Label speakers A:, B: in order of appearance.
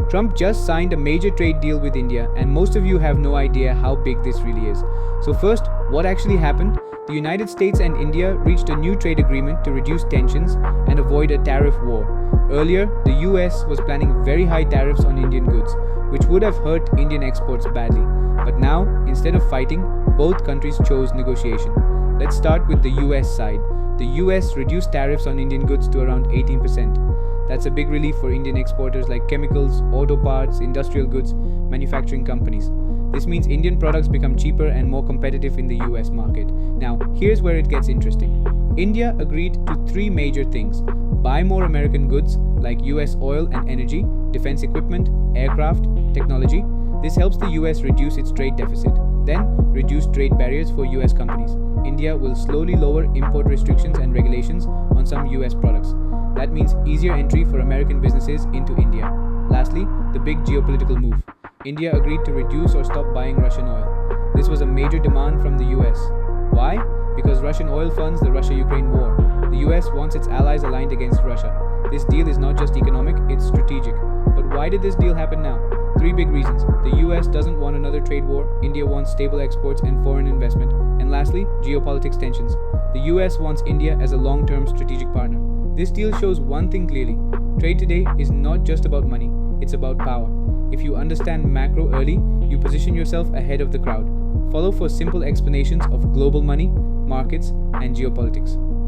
A: Trump just signed a major trade deal with India, and most of you have no idea how big this really is. So first, what actually happened? The United States and India reached a new trade agreement to reduce tensions and avoid a tariff war. Earlier, the US was planning very high tariffs on Indian goods, which would have hurt Indian exports badly. But now, instead of fighting, both countries chose negotiation. Let's start with the US side. The US reduced tariffs on Indian goods to around 18%. That's a big relief for Indian exporters like chemicals, auto parts, industrial goods, manufacturing companies. This means Indian products become cheaper and more competitive in the US market. Now, here's where it gets interesting. India agreed to three major things: buy more American goods like US oil and energy, defense equipment, aircraft, technology. This helps the US reduce its trade deficit. Then, reduce trade barriers for US companies. India will slowly lower import restrictions and regulations on some US products. That means easier entry for American businesses into India. Lastly, the big geopolitical move. India agreed to reduce or stop buying Russian oil. This was a major demand from the US. Why? Because Russian oil funds the Russia-Ukraine war. The US wants its allies aligned against Russia. This deal is not just economic, it's strategic. But why did this deal happen now? Three big reasons. The US doesn't want another trade war, India wants stable exports and foreign investment, and lastly, geopolitics tensions. The US wants India as a long-term strategic partner. This deal shows one thing clearly. Trade today is not just about money, it's about power. If you understand macro early, you position yourself ahead of the crowd. Follow for simple explanations of global money, markets, and geopolitics.